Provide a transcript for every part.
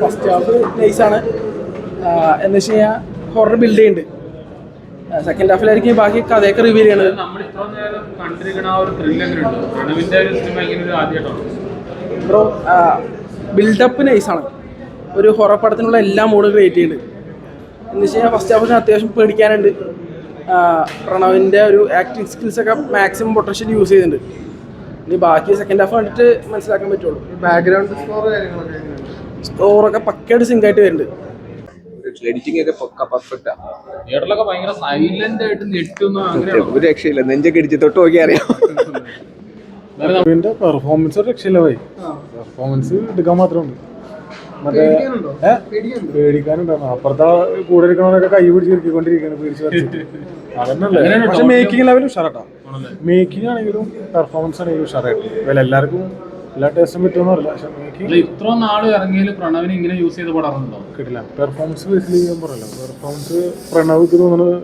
First half നൈസാണ്. എന്ന് വെച്ച് കഴിഞ്ഞാൽ ഹൊറർ ബിൽഡ് ചെയ്യുന്നുണ്ട്. സെക്കൻഡ് ഹാഫിലായിരിക്കും ബാക്കി കഥയൊക്കെ റിവീൽ ചെയ്യണത്. ബ്രോ ബിൽഡപ്പ് നൈസാണ്. ഒരു ഹൊറർ പടത്തിനുള്ള എല്ലാ മൂഡും ക്രിയേറ്റ് ചെയ്യുന്നുണ്ട്. എന്ന് വെച്ച് കഴിഞ്ഞാൽ ഫസ്റ്റ് ഹാഫിന് അത്യാവശ്യം പേടിക്കാനുണ്ട്. പ്രണവിൻ്റെ ഒരു ആക്ടിങ് സ്കിൽസൊക്കെ മാക്സിമം പൊട്ടൻഷ്യൽ യൂസ് ചെയ്യുന്നുണ്ട്. ഇനി ബാക്കി സെക്കൻഡ് ഹാഫ് കണ്ടിട്ട് മനസ്സിലാക്കാൻ പറ്റുള്ളൂ. ബാക്ക്ഗ്രൗണ്ട് സ്കോറൊക്കെ പക്കയായിട്ട് സിങ്കായിട്ട് വരുന്നുണ്ട്. എഡിറ്റിംഗ് ഒക്കെ പക്ക പെർഫെക്റ്റാ. തിയേറ്ററിലൊക്കെ ഭയങ്കര സൈലന്റ് ആയിട്ട് ഞെട്ടുന്ന ഒരു രക്ഷയില്ല. നെഞ്ചൊക്കെ ഇടിച്ച് തൊട്ട് നോക്കി അറിയാം. പെർഫോമൻസ് ഒരു രക്ഷയില്ല പോയി. പെർഫോമൻസ് എടുക്കാൻ മാത്രമുണ്ട്. മറ്റേ പേടിക്കാനുണ്ടായിരുന്നു. അപ്പുറത്തെ കൂടെ ഇരിക്കണവരൊക്കെ കൈ പിടിച്ചിരിക്കൊണ്ടിരിക്കുകയാണ് പേടിച്ച് വരച്ചിട്ട്. അതന്നല്ലേ. പക്ഷെ മേക്കിംഗ് ലെവലും ഉഷാറാട്ടാ. മേക്കിംഗ് ആണെങ്കിലും പെർഫോമൻസ് ആണെങ്കിലും ഉഷാറായിട്ട്. ഇവരെ എല്ലാവർക്കും എല്ലാ ടേസ്റ്റും പറ്റുമെന്ന് അറിയില്ല. പക്ഷെ മേക്കിംഗ് ഇത്ര നാള് ഇറങ്ങിയാൽ പ്രണവിന് ഇങ്ങനെ യൂസ് ചെയ്ത് പടാറുണ്ടോ? കിട്ടില്ല. പെർഫോമൻസ് ബേസിൽ ചെയ്യാൻ പറയല്ലോ. പെർഫോമൻസ് പ്രണവ്ക്ക് തോന്നുന്നത്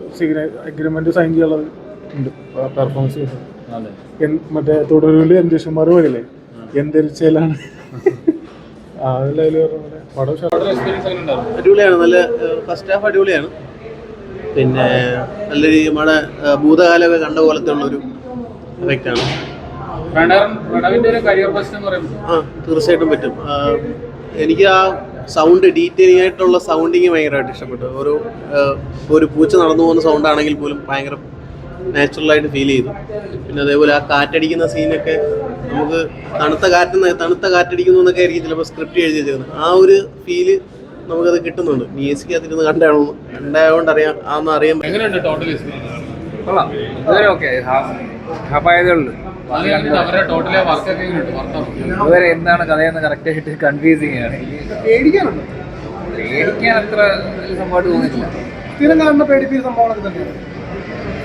അഗ്രിമെന്റ് സൈൻ ചെയ്യാനുള്ളത് ഉണ്ട്. പെർഫോമൻസ് ബേസിൽ മറ്റേ തുടരൂല് എന്തേഷന്മാർ വരില്ലേ, എന്തരിച്ചാലാണ് ആ ലെവല് പറഞ്ഞ പടം അടിപൊളിയാണ്. നല്ല ഫസ്റ്റ് ഹാഫ് അടിപൊളിയാണ്. പിന്നെ നല്ല രീതി നമ്മുടെ ഭൂതകാലമൊക്കെ കണ്ട പോലത്തെ ഉള്ളൊരു എഫക്റ്റാണ്. തീർച്ചയായിട്ടും പറ്റും. എനിക്ക് ആ സൗണ്ട് ഡീറ്റെയിലിംഗ് ആയിട്ടുള്ള സൗണ്ടിങ് ഭയങ്കരമായിട്ട് ഇഷ്ടപ്പെട്ടു. ഒരു പൂച്ച നടന്നു പോകുന്ന സൗണ്ട് ആണെങ്കിൽ പോലും ഭയങ്കര നാച്ചുറലായിട്ട് ഫീൽ ചെയ്തു. പിന്നെ അതേപോലെ ആ കാറ്റടിക്കുന്ന സീനൊക്കെ നമുക്ക് തണുത്ത കാറ്റടിക്കുന്നു എന്നൊക്കെ ആയിരിക്കും ചിലപ്പോൾ സ്ക്രിപ്റ്റ് എഴുതി വെച്ചിരുന്നത്. ആ ഒരു ഫീല് നമുക്കത് കിട്ടുന്നുണ്ട്. മ്യൂസിക് അതിരുന്ന് കണ്ടായതുകൊണ്ട് അറിയാൻ ഇതുവരെ എന്താണ് കഥയെന്ന് കറക്റ്റായിട്ട് കൺഫ്യൂസിങ് ആണ്. പേടിക്കാൻ അത്ര സംഭവമായിട്ട് തോന്നിയിട്ടില്ല.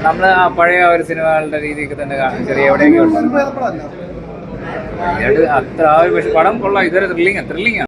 നമ്മള് ആ പഴയ ഒരു സിനിമകളുടെ രീതിയൊക്കെ തന്നെ ചെറിയ എവിടെയൊക്കെ ഉണ്ട്. അത്ര ആ ഒരു പടം കൊള്ളാം. ഇതുവരെ ത്രില്ലിംഗ് ആണ്.